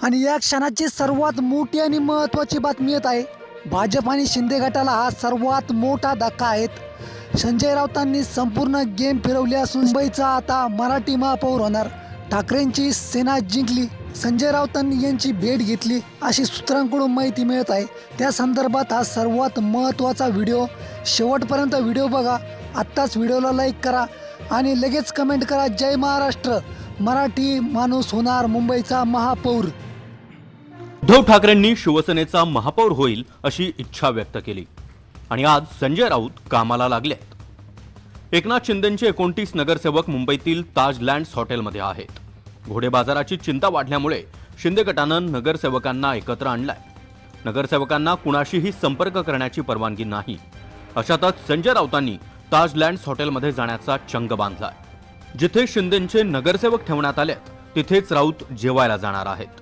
आणि या क्षणाची सर्वात मोठी आणि महत्त्वाची बातमी येत आहे। भाजप आणि शिंदे गटाला हा सर्वात मोठा धक्का आहे। संजय राऊतांनी संपूर्ण गेम फिरवली असून मुंबईचा आता मराठी महापौर होणार। ठाकरेंची सेना जिंकली, संजय राऊतांनी यांची भेट घेतली अशी सूत्रांकडून माहिती मिळत आहे। त्या संदर्भात हा सर्वात महत्त्वाचा व्हिडिओ, शेवटपर्यंत व्हिडिओ बघा। आत्ताच व्हिडिओला लाईक करा आणि लगेच कमेंट करा, जय महाराष्ट्र, मराठी माणूस होणार मुंबईचा महापौर। उद्धव ठाकरेंनी शिवसेनेचा महापौर होईल अशी इच्छा व्यक्त केली आणि आज संजय राऊत कामाला लागलेत। एकनाथ शिंदेंचे 29 नगरसेवक मुंबईतील ताज लँड्स हॉटेलमध्ये आहेत। घोडे बाजाराची चिंता वाढल्यामुळे शिंदे गटानं नगरसेवकांना एकत्र आणलाय। नगरसेवकांना कुणाशीही संपर्क करण्याची परवानगी नाही। अशातच संजय राऊतांनी ताज लँड्स हॉटेलमध्ये जाण्याचा चंग बांधलाय। जिथे शिंदेंचे नगरसेवक ठेवण्यात आलेत तिथेच राऊत जेवायला जाणार आहेत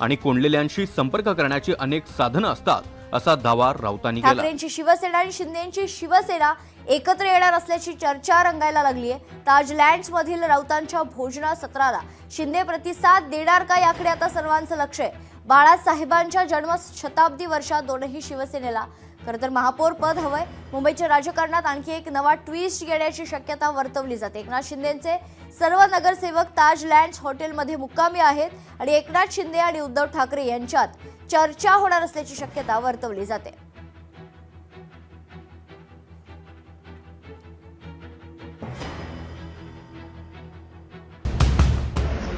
आणि कोंडलेल्यांशी संपर्क करण्याची अनेक साधनं असतात असा दावा राऊतांनी केला। ठाकरेंची शिवसेना आणि शिंदेंची शिवसेना एकत्र येणार असल्याची चर्चा रंगायला लागली आहे। ताज लँड्स मधील राऊतांच्या भोजना सत्राला शिंदे प्रतिसाद देणार का याकडे आता सर्वांचं लक्ष आहे। बाळासाहेबांच्या जन्म शताब्दी वर्षात दोनही शिवसेनेला खरं तर महापौर पद हवंय। मुंबईच्या राजकारणात आणखी एक नवा ट्विस्ट येण्याची शक्यता वर्तवली जाते। एकनाथ शिंदेंचे सर्व नगरसेवक ताज लँड्स हॉटेलमध्ये मुक्कामी आहेत आणि एकनाथ शिंदे आणि उद्धव ठाकरे यांच्यात चर्चा होणार असल्याची शक्यता वर्तवली जाते।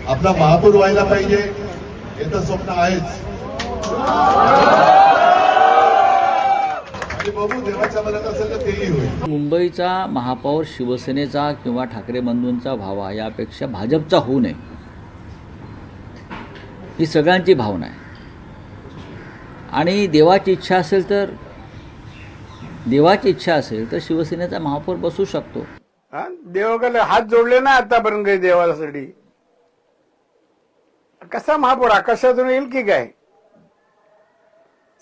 आपला महापौर व्हायला पाहिजे हे तर स्वप्न आहेच आणि बघू देवाच्या मनात असेल तर तेही होईल। मुंबईचा महापौर शिवसेनेचा किंवा ठाकरे बंधूंचा व्हावा यापेक्षा भाजपचा होऊ नये ही सगळ्यांची भावना आहे। आणि देवाची इच्छा असेल तर शिवसेनेचा महापौर बसू शकतो। देवाकडे हात जोडले ना आतापर्यंत काही देवासाठी, कसा महापौर आकाशातून येईल की काय?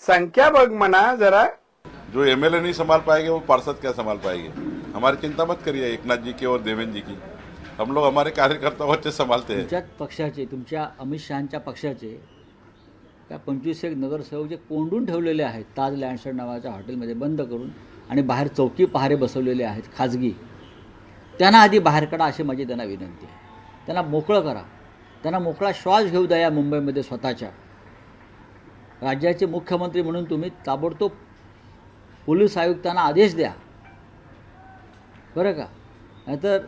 संख्या बघ म्हणा जरा। जो एमएलए नहीं संभाल पाएंगे वो पार्षद क्या संभाल पाएंगे। हमारी चिंता मत करिए एकनाथ जी की और देवेंद्र जी की, हम लोग हमारे कार्यकर्ताओं अच्छे संभालते हैं। तुमच्या पक्षाचे, तुमच्या अमित शहांच्या पक्षाचे काय 25 एक नगरसेवक जे कोंडून ठेवलेले आहेत ताज लँड्स नावाच्या हॉटेलमध्ये बंद करून आणि बाहेर चौकी पहारे बसवलेले आहेत खाजगी, त्यांना आधी बाहेर काढा अशी माझी त्यांना विनंती आहे। त्यांना मोकळं करा, त्यांना मोकळा श्वास घेऊ द्या या मुंबईमध्ये स्वतःच्या। राज्याचे मुख्यमंत्री म्हणून तुम्ही ताबडतोब पोलीस आयुक्तांना आदेश द्या बरं का, नाहीतर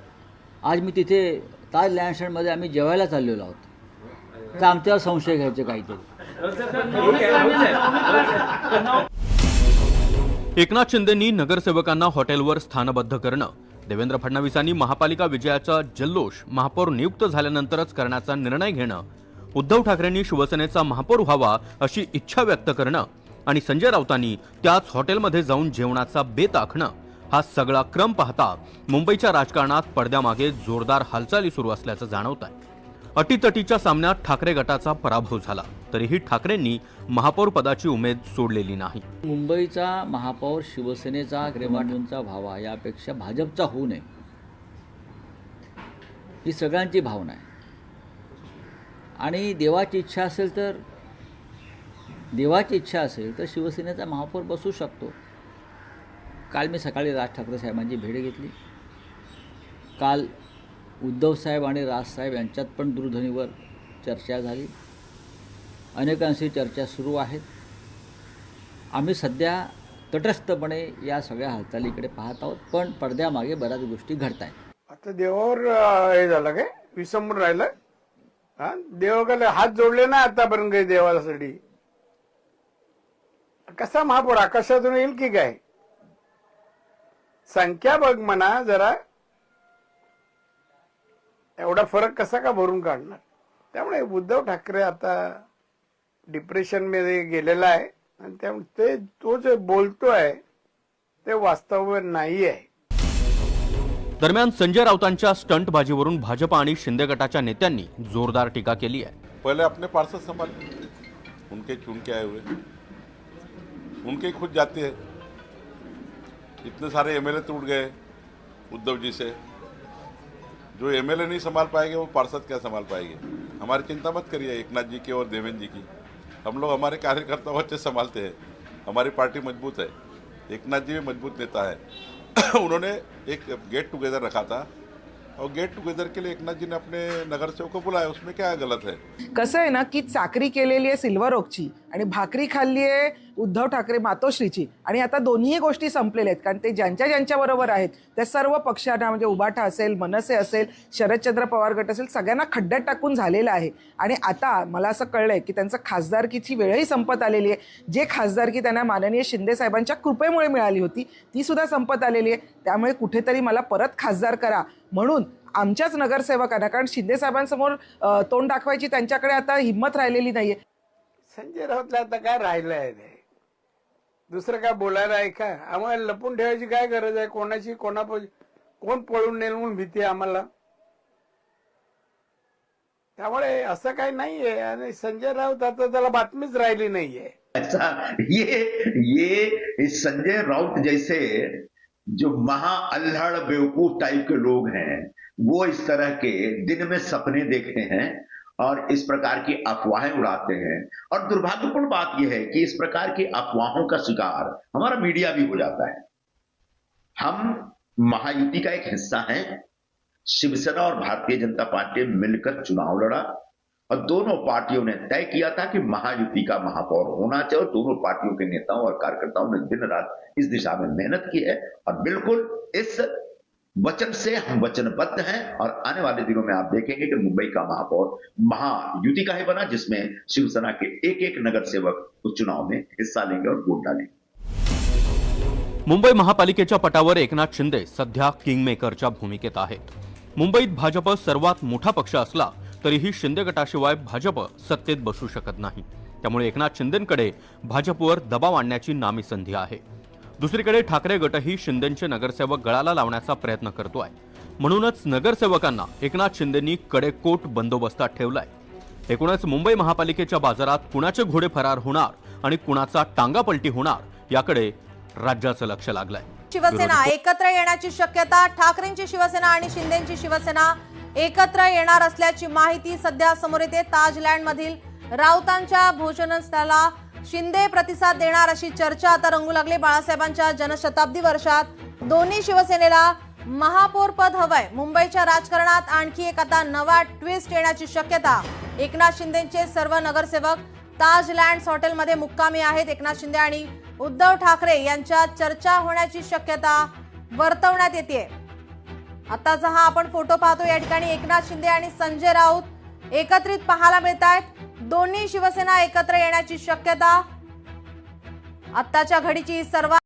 आज मी तिथे ताज लँडमध्ये आम्ही जेवायला चाललेलो आहोत तर आमच्यावर संशय घ्यायचे काहीतरी। एकनाथ शिंदेंनी नगरसेवकांना हॉटेलवर स्थानबद्ध करणं, देवेंद्र फडणवीसांनी महापालिका विजयाचा जल्लोष महापौर नियुक्त झाल्यानंतरच करण्याचा निर्णय घेणं, उद्धव ठाकरेंनी शिवसेनेचा महापौर व्हावा अशी इच्छा व्यक्त करणं आणि संजय राऊतांनी त्याच हॉटेलमध्ये जाऊन जेवणाचा बेत आखणं, हा सगळा क्रम पाहता मुंबईच्या राजकारणात पडद्यामागे जोरदार हालचाली सुरू असल्याचं जाणवत आहे। अटीतटीच्या सामन्यात ठाकरे गटाचा पराभव झाला तरीही ठाकरेंनी महापौर पदाची उमेद सोडलेली नाही। मुंबईचा महापौर शिवसेनेचा बंधूंचा व्हावा यापेक्षा भाजपचा होऊ नये ही सगळ्यांची भावना आहे। आणि देवाची इच्छा असेल तर शिवसेनेचा महापौर बसू शकतो। काल मी सकाळी राज ठाकरे साहेबांची भेट घेतली। काल उद्धव साहेब आणि राजसाहेब यांच्यात पण दूरध्वनीवर चर्चा झाली। अनेकांशी चर्चा सुरू आहेत। आम्ही सध्या तटस्थपणे या सगळ्या हालचालीकडे पाहत आहोत, पण पडद्यामागे बऱ्याच गोष्टी घडत आहेत। आता देवावर हे झालं काय, विसंबून राहिलं? देवाकडे हात जोडले ना आतापर्यंत काही देवासाठी, कसा महापौर आकाशातून येईल की काय? संख्या बघ म्हणा जरा, एवढा फरक कसा का भरून काढणार? त्यामुळे उद्धव ठाकरे आता डिप्रेशन मध्ये गेलेला आहे आणि त्यामुळे तो जे बोलतोय ते वास्तव नाही आहे। दरम्यान संजय राऊतांच्या स्टंटबाजीवरून भाजप आणि शिंदे गटाच्या नेत्यांनी जोरदार टीका केली आहे। पहले अपने पार्षद संभालिए, उनके चुन के आए हुए उनके ही खुद जाते हैं। इतने सारे एमएलए तो उठ गए उद्धव जी से, जो एमएलए नहीं संभाल पाएंगे वो पार्षद क्या संभाल पाएंगे। हमारी चिंता मत करिए एकनाथ जी की और देवेंद्र जी की। हम लोग हमारे कार्यकर्ताओं अच्छे संभालते हैं, हमारी पार्टी मजबूत है, एकनाथ जी भी मजबूत नेता है। उन्होंने एक गेट टुगेदर रखा था और गेट टुगेदर के लिए एकनाथ जी ने अपने नगरसेवक को बुलाया, उसमें क्या गलत है? कसं आहे ना की चाकरी केलेली आहे सिल्वर ओकची आणि भाकरी खाल्ली आहे उद्धव ठाकरे मातोश्रीची आणि आता दोन्ही गोष्टी संपलेल्या आहेत कारण ते ज्यांच्या बरोबर आहेत त्या सर्व पक्षांना म्हणजे उबाठा असेल, मनसे असेल, शरदचंद्र पवार गट असेल सगळ्यांना खड्ड्यात टाकून झालेलं आहे आणि आता मला असं कळलंय की त्यांचं खासदारकीची वेळही संपत आलेली आहे। जे खासदारकी त्यांना माननीय शिंदे साहेबांच्या कृपेमुळे मिळाली होती ती सुद्धा संपत आलेली आहे। त्यामुळे कुठेतरी मला परत खासदार करा म्हणून आमच्याच नगरसेवकांना, कारण शिंदे साहेबांसमोर तोंड दाखवायची त्यांच्याकडे आता हिंमत राहिलेली नाहीये। संजय राऊतला आता काय राहिलं आहे रे? दुसरं काय बोलायला आहे का? आम्हाला लपून ठेवायची काय गरज आहे? कोणाची कोण पळून नेल म्हणून भीती आहे आम्हाला? त्यामुळे असं काही नाहीये आणि संजय राऊत आता त्याला बातमीच राहिली नाहीये। ऐसा ये संजय राउत जैसे जो महा अल्हड़ बेवकूफ टाइप के लोग हैं वो इस तरह के दिन में सपने देखते हैं और इस प्रकार की अफवाहें उड़ाते हैं। और दुर्भाग्यपूर्ण बात यह है कि इस प्रकार की अफवाहों का शिकार हमारा मीडिया भी हो जाता है। हम महायुति का एक हिस्सा हैं, शिवसेना और भारतीय जनता पार्टी मिलकर चुनाव लड़ा और दोनों पार्टियों ने तय किया था कि महायुति का महापौर होना चाहिए और दोनों पार्टियों के नेताओं और कार्यकर्ताओं ने दिन रात इस दिशा में मेहनत की है और बिल्कुल इस वचन से हम वचनबद्ध हैं और आने वाले दिनों में आप देखेंगे कि मुंबई का महापौर महायुति का ही बना जिसमें शिवसेना के एक नगर सेवक उस चुनाव में हिस्सा लेंगे और वोट डालेंगे। मुंबई महापालिकेच्या पटावर एकनाथ शिंदे सध्या किंगमेकरच्या भूमिकेत आहेत। मुंबईत भाजप सर्वात मोठा पक्ष असला तरीही शिंदे गटाशिवाय भाजप सत्तेत बसू शकत नाही। त्यामुळे एकनाथ शिंदेंकडे भाजपवर दबाव आणण्याची नामी संधी आहे। दुसरीकडे ठाकरे गटही शिंदेंचे नगरसेवक गळाला लावण्याचा प्रयत्न करतोय। म्हणूनच नगरसेवकांना एकनाथ शिंदेंनी कडेकोट बंदोबस्तात ठेवलाय। एकूणच मुंबई महापालिकेच्या बाजारात कुणाचे घोडे फरार होणार आणि कुणाचा टांगापलटी होणार याकडे राज्याचं लक्ष लागलंय। शिवसेना एकत्र येण्याची शक्यता, ठाकरेंची शिवसेना आणि शिंदेंची शिवसेना एकत्र येणार असल्याची माहिती सध्या समोर येते। ताजलँड मधील राऊतांच्या भोजनस्थळाला शिंदे प्रतिसाद देणार अशी चर्चा आता रंगू लागली। बाळासाहेबांच्या जनशताब्दी वर्षात दोन्ही शिवसेनेला महापौर पद हवंय। मुंबईच्या राजकारणात आणखी एक आता नवा ट्विस्ट येण्याची शक्यता। एकनाथ शिंदेंचे सर्व नगरसेवक ताजलँड्स हॉटेलमध्ये मुक्कामी आहेत। एकनाथ शिंदे आणि उद्धव ठाकरे यांच्यात चर्चा होण्याची शक्यता वर्तवण्यात येते। आताचा हा आपण फोटो पाहतो, या ठिकाणी एकनाथ शिंदे आणि संजय राऊत एकत्रित पाहायला मिळत आहेत। दोन्ही शिवसेना एकत्र येण्याची शक्यता आत्ताच्या घडीची सर्वात